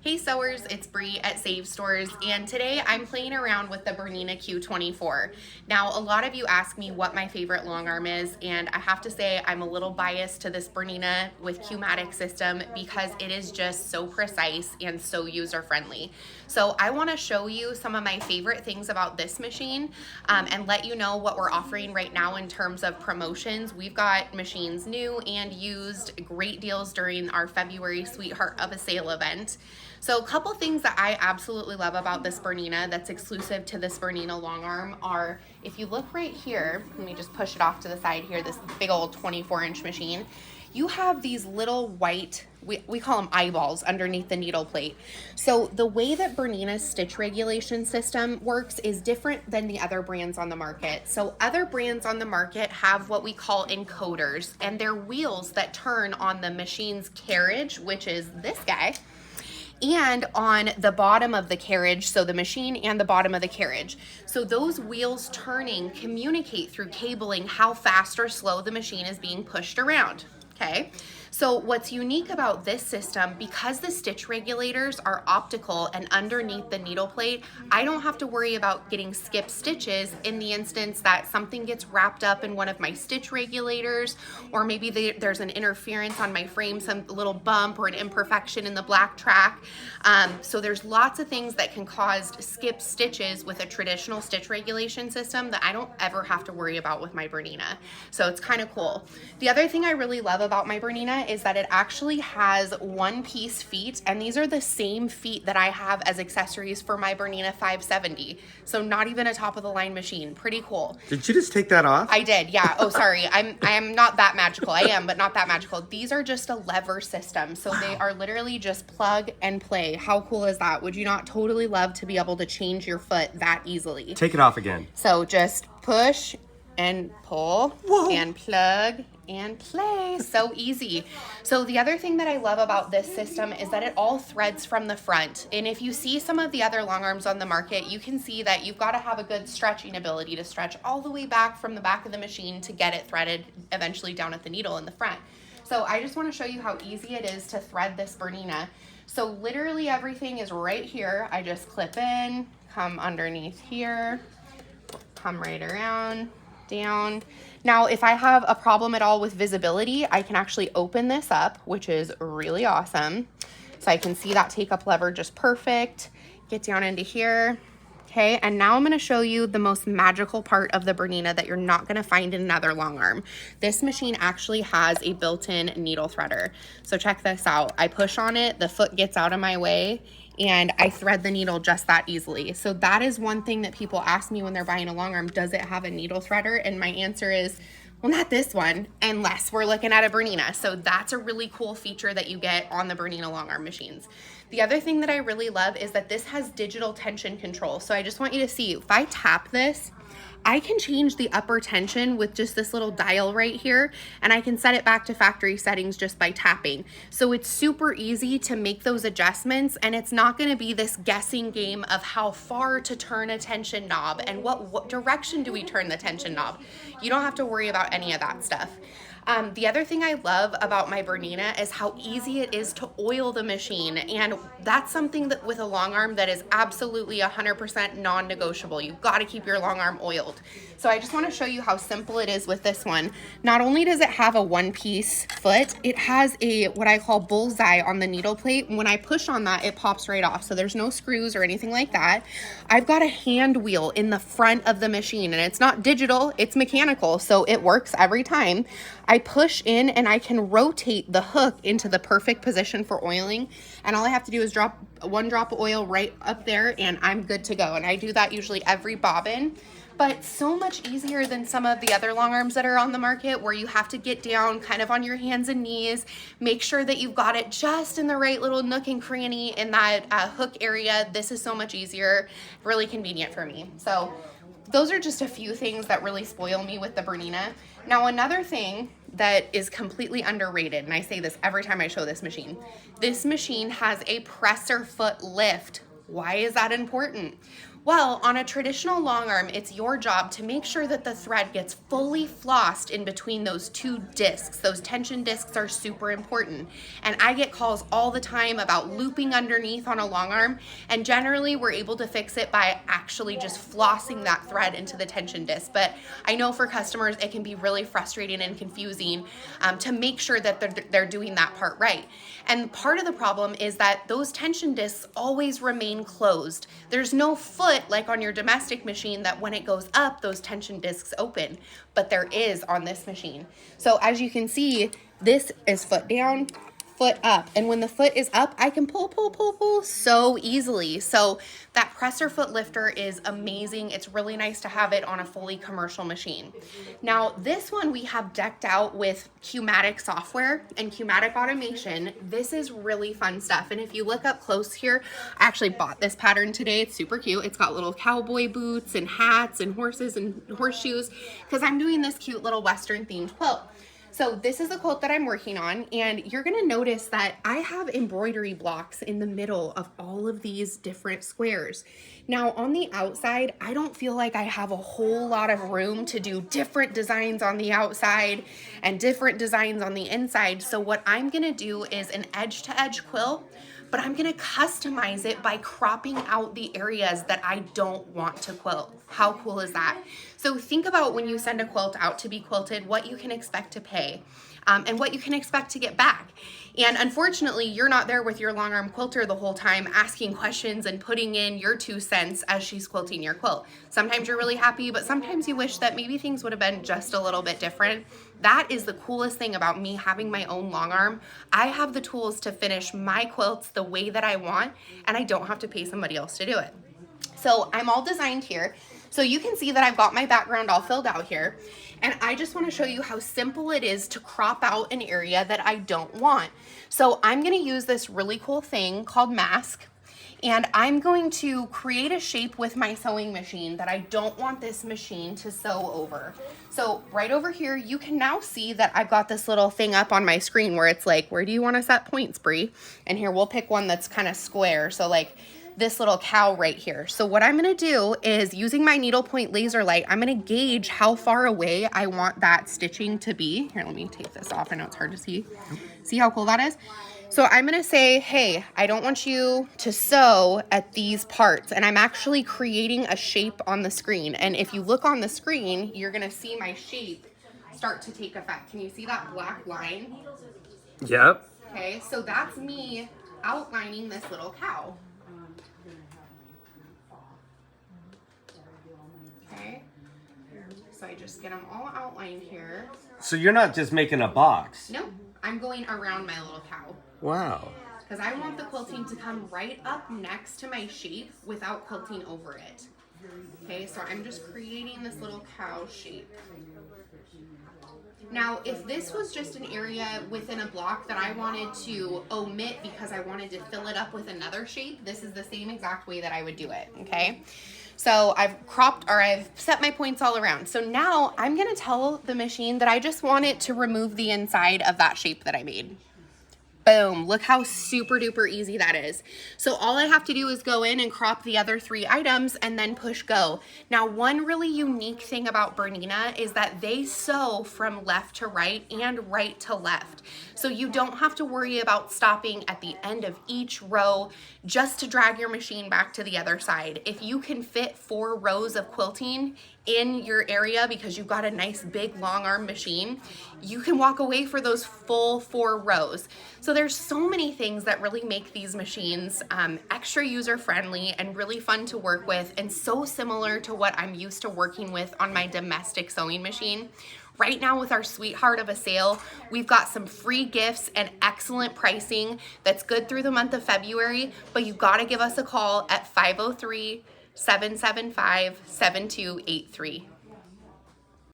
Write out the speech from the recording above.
Hey sewers, it's Bree at Save Stores, and today I'm playing around with the Bernina Q24. Now, a lot of you ask me what my favorite long arm is, and I have to say I'm a little biased to this Bernina with Q-matic system because it is just so precise and so user-friendly. So I want to show you some of my favorite things about this machine and let you know what we're offering right now in terms of promotions. We've got machines new and used, great deals during our February Sweetheart of a Sale event. So a couple things that I absolutely love about this Bernina that's exclusive to this Bernina long arm are, if you look right here, let me just push it off to the side here, this big old 24-inch machine, you have these little white, we call them eyeballs underneath the needle plate. So the way that Bernina's stitch regulation system works is different than the other brands on the market. So other brands on the market have what we call encoders, and they're wheels that turn on the machine's carriage, which is this guy, and on the bottom of the carriage, so the machine and the bottom of the carriage. So those wheels turning communicate through cabling how fast or slow the machine is being pushed around, okay? So what's unique about this system, because the stitch regulators are optical and underneath the needle plate, I don't have to worry about getting skipped stitches in the instance that something gets wrapped up in one of my stitch regulators, or maybe there's an interference on my frame, some little bump or an imperfection in the black track. So there's lots of things that can cause skip stitches with a traditional stitch regulation system that I don't ever have to worry about with my Bernina. So it's kind of cool. The other thing I really love about my Bernina is that it actually has one-piece feet, and these are the same feet that I have as accessories for my Bernina 570. So not even a top-of-the-line machine. Pretty cool. Did you just take that off? I did, yeah. Oh, sorry. I am not that magical. I am, but not that magical. These are just a lever system, so they are literally just plug and play. How cool is that? Would you not totally love to be able to change your foot that easily? Take it off again. So just push and pull. Whoa. And plug and play. So easy. So the other thing that I love about this system is that it all threads from the front. And if you see some of the other long arms on the market, you can see that you've got to have a good stretching ability to stretch all the way back from the back of the machine to get it threaded eventually down at the needle in the front. So I just want to show you how easy it is to thread this Bernina. So literally everything is right here. I just clip in, come underneath here, come right around, down. Now, if I have a problem at all with visibility, I can actually open this up, which is really awesome. So I can see that take up lever just perfect. Get down into here. Okay, and now I'm going to show you the most magical part of the Bernina that you're not going to find in another long arm. This machine actually has a built-in needle threader. So check this out. I push on it, the foot gets out of my way, and I thread the needle just that easily. So that is one thing that people ask me when they're buying a long arm, does it have a needle threader? And my answer is, well, not this one, unless we're looking at a Bernina. So that's a really cool feature that you get on the Bernina long arm machines. The other thing that I really love is that this has digital tension control. So I just want you to see, if I tap this, I can change the upper tension with just this little dial right here, and I can set it back to factory settings just by tapping. So it's super easy to make those adjustments, and it's not going to be this guessing game of how far to turn a tension knob and what direction do we turn the tension knob. You don't have to worry about any of that stuff. The other thing I love about my Bernina is how easy it is to oil the machine, and that's something that with a long arm that is absolutely 100% non-negotiable. You've got to keep your long arm oiled. So I just want to show you how simple it is with this one. Not only does it have a one-piece foot, it has a what I call bullseye on the needle plate. When I push on that, it pops right off. So there's no screws or anything like that. I've got a hand wheel in the front of the machine, and it's not digital, it's mechanical, so it works every time. I push in and I can rotate the hook into the perfect position for oiling, and all I have to do is drop one drop of oil right up there and I'm good to go. And I do that usually every bobbin, but so much easier than some of the other long arms that are on the market where you have to get down kind of on your hands and knees, make sure that you've got it just in the right little nook and cranny in that hook area. This is so much easier, really convenient for me. So those are just a few things that really spoil me with the Bernina. Now, another thing that is completely underrated, and I say this every time I show this machine has a presser foot lift. Why is that important? Well, on a traditional long arm, it's your job to make sure that the thread gets fully flossed in between those two discs. Those tension discs are super important. And I get calls all the time about looping underneath on a long arm, and generally we're able to fix it by actually just flossing that thread into the tension disc. But I know for customers it can be really frustrating and confusing to make sure that they're doing that part right. And part of the problem is that those tension discs always remain closed. There's no foot like on your domestic machine that when it goes up, those tension discs open, but there is on this machine. So as you can see, this is foot down, foot up. And when the foot is up, I can pull so easily. So that presser foot lifter is amazing. It's really nice to have it on a fully commercial machine. Now, this one we have decked out with Qmatic software and Qmatic automation. This is really fun stuff. And if you look up close here, I actually bought this pattern today. It's super cute. It's got little cowboy boots and hats and horses and horseshoes because I'm doing this cute little Western themed quilt. So this is the quilt that I'm working on, and you're gonna notice that I have embroidery blocks in the middle of all of these different squares. Now on the outside, I don't feel like I have a whole lot of room to do different designs on the outside and different designs on the inside. So what I'm gonna do is an edge-to-edge quilt, but I'm gonna customize it by cropping out the areas that I don't want to quilt. How cool is that? So think about when you send a quilt out to be quilted, what you can expect to pay and what you can expect to get back. And unfortunately, you're not there with your long arm quilter the whole time asking questions and putting in your 2 cents as she's quilting your quilt. Sometimes you're really happy, but sometimes you wish that maybe things would have been just a little bit different. That is the coolest thing about me having my own long arm. I have the tools to finish my quilts the way that I want, and I don't have to pay somebody else to do it. So I'm all designed here. So you can see that I've got my background all filled out here. And I just want to show you how simple it is to crop out an area that I don't want. So I'm going to use this really cool thing called mask. And I'm going to create a shape with my sewing machine that I don't want this machine to sew over. So right over here, you can now see that I've got this little thing up on my screen where it's like, where do you want to set points, Bree? And here, we'll pick one that's kind of square. So like this little cow right here. So what I'm gonna do is using my needlepoint laser light, I'm gonna gauge how far away I want that stitching to be. Here, let me take this off. I know it's hard to see. See how cool that is? So I'm gonna say, hey, I don't want you to sew at these parts. And I'm actually creating a shape on the screen. And if you look on the screen, you're gonna see my shape start to take effect. Can you see that black line? Yep. Okay, so that's me outlining this little cow. Okay, so I just get them all outlined here. So you're not just making a box? No, I'm going around my little cow. Wow. Because I want the quilting to come right up next to my shape without quilting over it. Okay, so I'm just creating this little cow shape. Now, if this was just an area within a block that I wanted to omit because I wanted to fill it up with another shape, this is the same exact way that I would do it, okay? So I've cropped, or I've set my points all around. So now I'm gonna tell the machine that I just want it to remove the inside of that shape that I made. Boom, look how super duper easy that is. So all I have to do is go in and crop the other 3 items and then push go. Now, one really unique thing about Bernina is that they sew from left to right and right to left. So you don't have to worry about stopping at the end of each row just to drag your machine back to the other side. If you can fit 4 rows of quilting in your area because you've got a nice big long arm machine, you can walk away for those full 4 rows. So there's so many things that really make these machines extra user friendly and really fun to work with, and so similar to what I'm used to working with on my domestic sewing machine. Right now with our sweetheart of a sale, we've got some free gifts and excellent pricing that's good through the month of February, but you've got to give us a call at 503-775-7283.